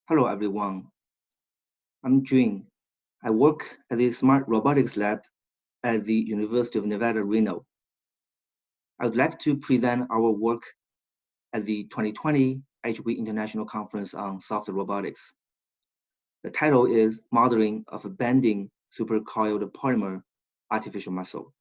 Hello, everyone. I'm Zhang. I work at the Smart Robotics Lab at the University of Nevada, Reno. I would like to present our work at the 2020 IEEE International Conference on Soft Robotics. The title is Modeling of a Bending Supercoiled Polymer Artificial Muscle.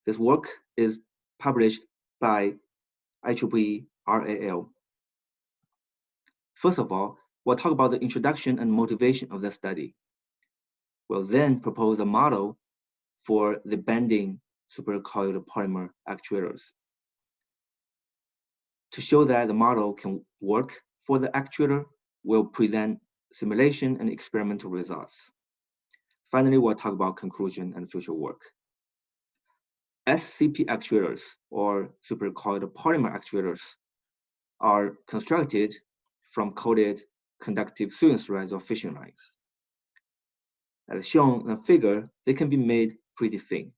This work is published by IEEE RAL. First of all, we'll talk about the introduction and motivation of the study. We'll then propose a model for the bending supercoiled polymer actuators. To show that the model can work for the actuator, we'll present simulation and experimental results. Finally, we'll talk about conclusion and future work. SCP actuators, or supercoiled polymer actuators, are constructed from coated conductive sewing threads or fishing lines. As shown in the figure, they can be made pretty thin.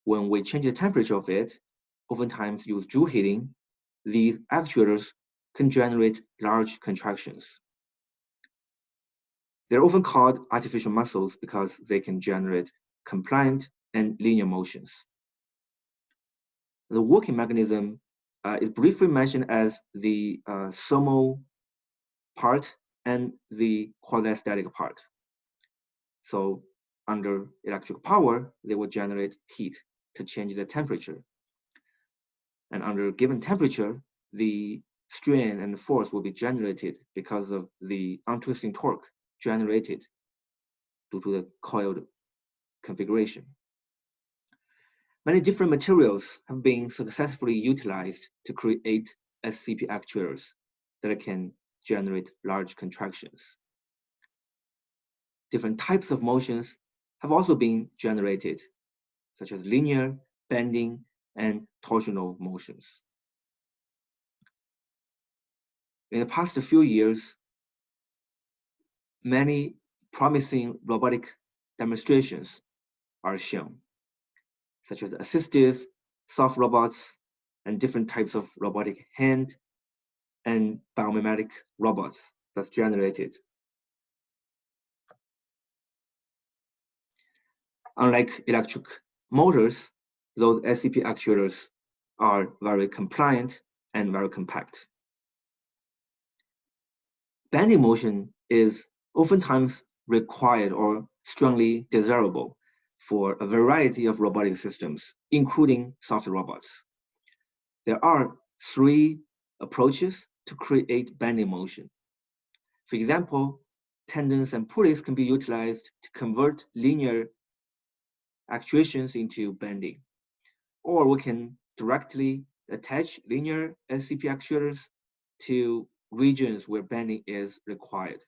When we change the temperature of it, oftentimes use Joule heating, these actuators can generate large contractions. They're often called artificial muscles because they can generate compliant and linear motions. The working mechanism is briefly mentioned as the thermal part and the quasi-static part. So under electrical power, they will generate heat to change the temperature. And under a given temperature, the strain and force will be generated because of the untwisting torque generated due to the coiled configuration. Many different materials have been successfully utilized to create SCP actuators that can generate large contractions. Different types of motions have also been generated, such as linear, bending, and torsional motions. In the past few years, many promising robotic demonstrations are shown, such as assistive, soft robots, and different types of robotic hand and biomimetic robots that's generated. Unlike electric motors, those SCP actuators are very compliant and very compact. Bending motion is oftentimes required or strongly desirable for a variety of robotic systems, including soft robots. There are three approaches to create bending motion. For example, tendons and pulleys can be utilized to convert linear actuations into bending, or we can directly attach linear SCP actuators to regions where bending is required.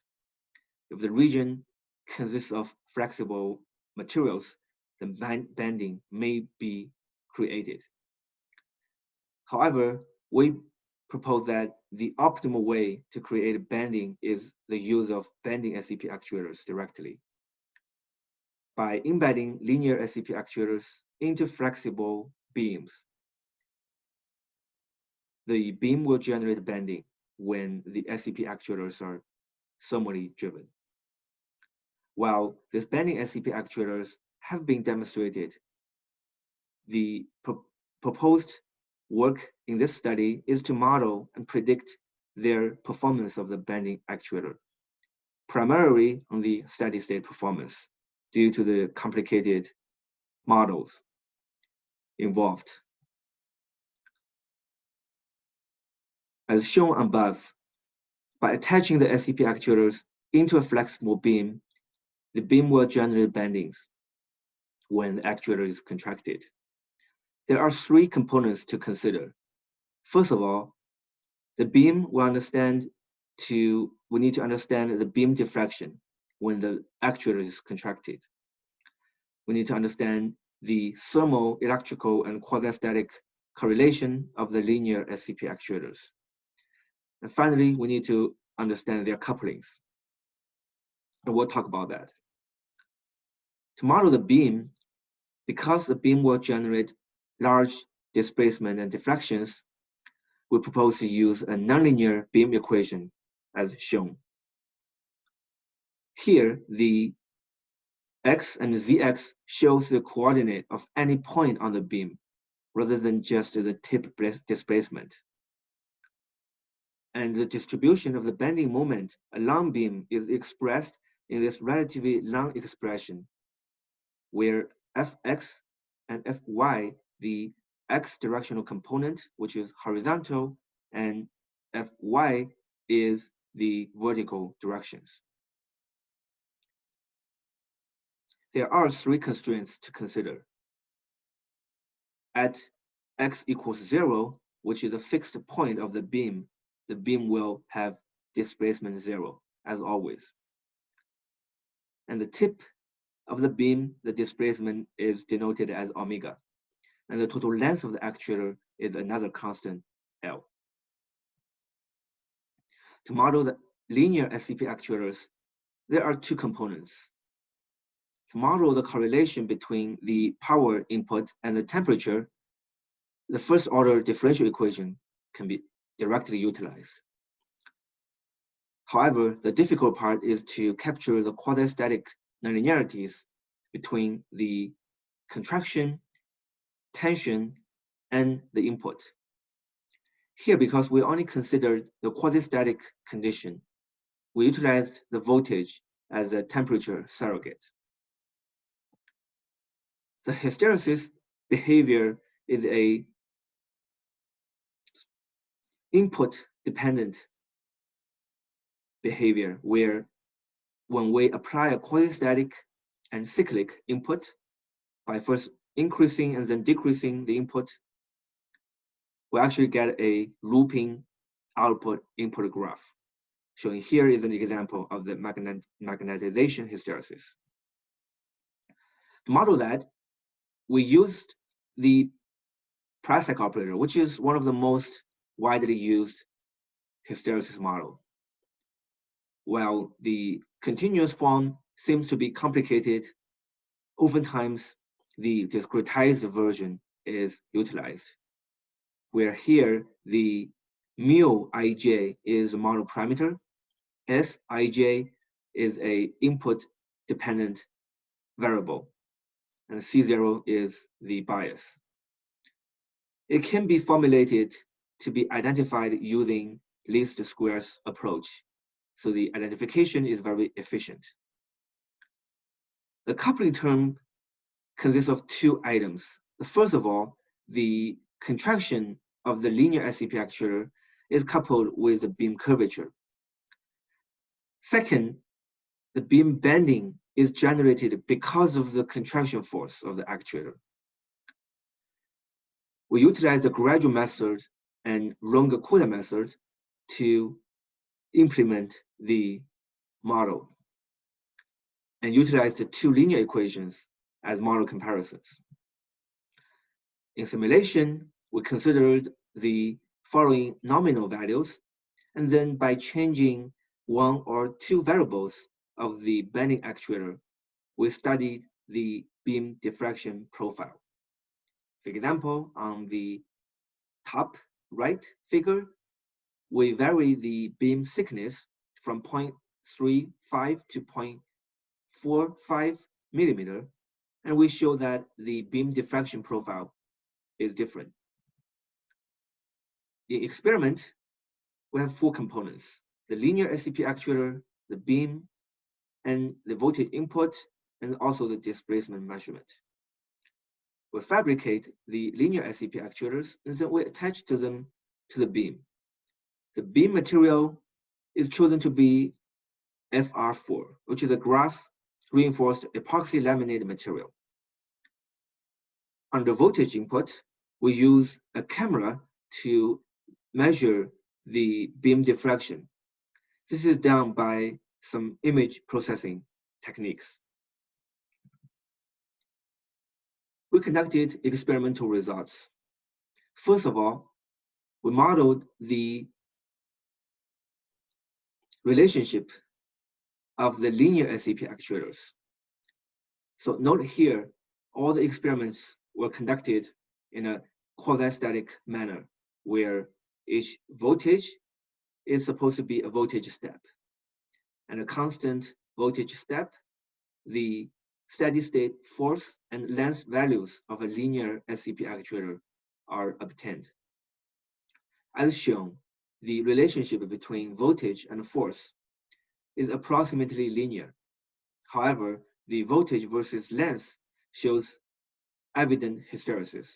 If the region consists of flexible materials, then bending may be created. However, we propose that the optimal way to create bending is the use of bending SCP actuators directly. By embedding linear SCP actuators into flexible beams, the beam will generate bending when the SCP actuators are thermally driven. While these bending SCP actuators have been demonstrated, the proposed work in this study is to model and predict their performance of the bending actuator, primarily on the steady-state performance due to the complicated models involved. As shown above, by attaching the SCP actuators into a flexible beam, the beam will generate bendings when the actuator is contracted. There are three components to consider. First of all, the beam will we need to understand the beam deflection when the actuator is contracted. We need to understand the thermal, electrical, and quasi-static correlation of the linear SCP actuators. And finally, we need to understand their couplings. And we'll talk about that. To model the beam, because the beam will generate large displacement and deflections, we propose to use a nonlinear beam equation as shown. Here, the x and zx shows the coordinate of any point on the beam, rather than just the tip displacement. And the distribution of the bending moment along beam is expressed in this relatively long expression, where fx and fy, the x directional component, which is horizontal, and fy is the vertical directions. There are three constraints to consider. At x equals 0, which is a fixed point of the beam will have displacement 0, as always. And the tip of the beam, the displacement is denoted as omega. And the total length of the actuator is another constant, L. To model the linear SCP actuators, there are two components. To model the correlation between the power input and the temperature, the first order differential equation can be directly utilized. However, the difficult part is to capture the quasi-static nonlinearities between the contraction, tension, and the input. Here, because we only considered the quasi-static condition, we utilized the voltage as a temperature surrogate. The hysteresis behavior is a input-dependent behavior where when we apply a quasi-static and cyclic input by first increasing and then decreasing the input, we actually get a looping output-input graph. Showing here is an example of the magnetization hysteresis. To model that, we used the Prasek operator, which is one of the most widely used hysteresis model. While the continuous form seems to be complicated, oftentimes the discretized version is utilized, where here the mu ij is a model parameter, Sij is a input dependent variable, and C0 is the bias. It can be formulated to be identified using least squares approach, so the identification is very efficient. The coupling term consists of two items. First of all, the contraction of the linear SCP actuator is coupled with the beam curvature. Second, the beam bending is generated because of the contraction force of the actuator. We utilize the gradual method and Runge-Kutta method to implement the model and utilize the two linear equations as model comparisons. In simulation, we considered the following nominal values, and then by changing one or two variables of the bending actuator, we studied the beam diffraction profile. For example, on the top right figure, we vary the beam thickness from 0.35 to 0.45 millimeter, and we show that the beam diffraction profile is different. In experiment, we have four components: the linear SCP actuator, the beam, and the voltage input, and also the displacement measurement. We fabricate the linear SCP actuators, and then we attach them to the beam. The beam material is chosen to be FR4, which is a glass reinforced epoxy laminated material. Under voltage input, we use a camera to measure the beam diffraction. This is done by some image processing techniques. We conducted experimental results. First of all, we modeled the relationship of the linear SCP actuators. So note here, all the experiments were conducted in a quasi-static manner, where each voltage is supposed to be a voltage step. And a constant voltage step, the steady state force and length values of a linear SCP actuator are obtained. As shown, the relationship between voltage and force is approximately linear. However, the voltage versus length shows evident hysteresis.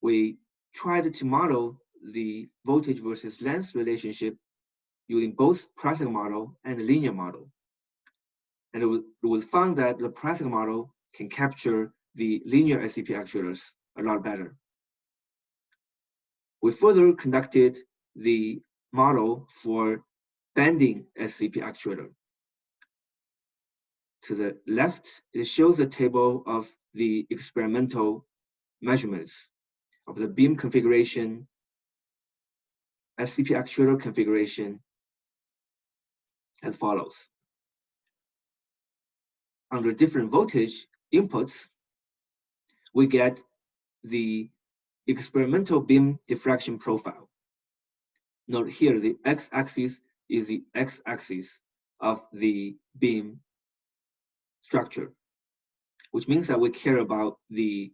We tried to model the voltage versus length relationship using both pricing model and linear model. And it was found that the pricing model can capture the linear SCP actuators a lot better. We further conducted the model for bending SCP actuator. To the left, it shows a table of the experimental measurements of the beam configuration, SCP actuator configuration, as follows. Under different voltage inputs, we get the experimental beam diffraction profile. Note here, the x-axis is the x-axis of the beam structure, which means that we care about the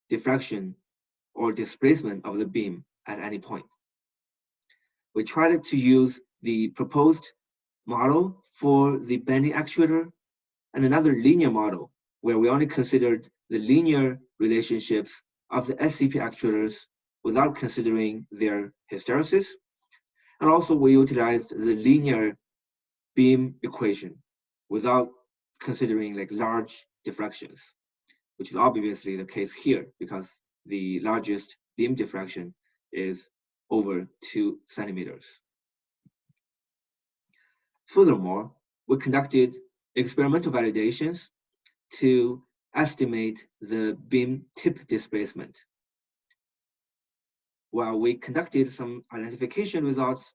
diffraction or displacement of the beam at any point. We tried to use the proposed model for the bending actuator and another linear model where we only considered the linear relationships of the SCP actuators without considering their hysteresis. And also we utilized the linear beam equation without considering like large diffractions, which is obviously the case here because the largest beam diffraction is over 2 centimeters. Furthermore, we conducted experimental validations to estimate the beam tip displacement. While we conducted some identification results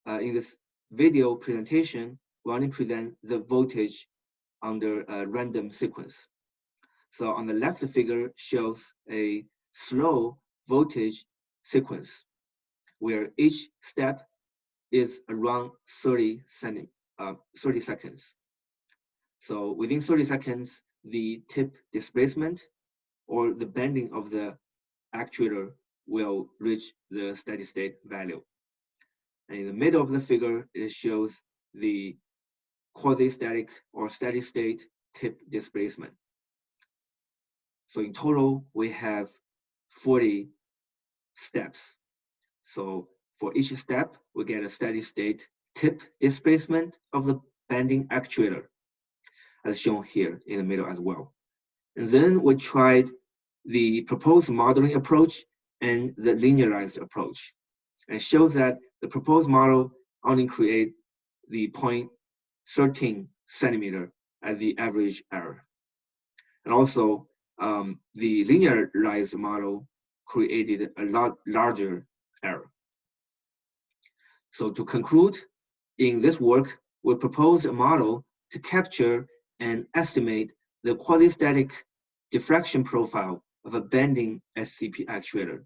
in this video presentation, we only present the voltage under a random sequence. So on the left figure shows a slow voltage sequence where each step is around 30 seconds. So within 30 seconds, the tip displacement or the bending of the actuator will reach the steady state value. And in the middle of the figure, it shows the quasi-static or steady state tip displacement. So in total, we have 40 steps. So for each step, we get a steady state tip displacement of the bending actuator, as shown here in the middle as well. And then we tried the proposed modeling approach and the linearized approach. And it shows that the proposed model only create the 0.13 centimeter as the average error. And also, the linearized model created a lot larger error. So to conclude, in this work, we proposed a model to capture and estimate the quasi-static diffraction profile of a bending SCP actuator.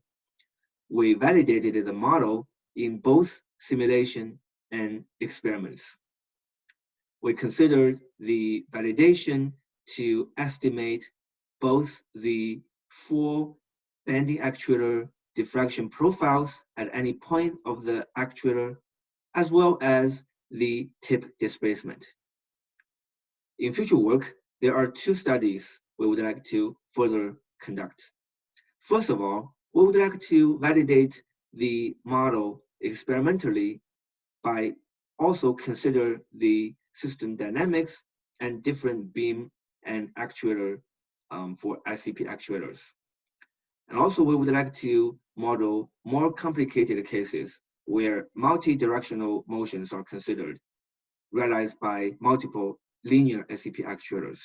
We validated the model in both simulation and experiments. We considered the validation to estimate both the full bending actuator diffraction profiles at any point of the actuator, as well as the tip displacement. In future work, there are 2 studies we would like to further conduct. First of all, we would like to validate the model experimentally by also consider the system dynamics and different beam and actuator for SCP actuators. And also we would like to model more complicated cases where multi-directional motions are considered, realized by multiple linear SCP actuators.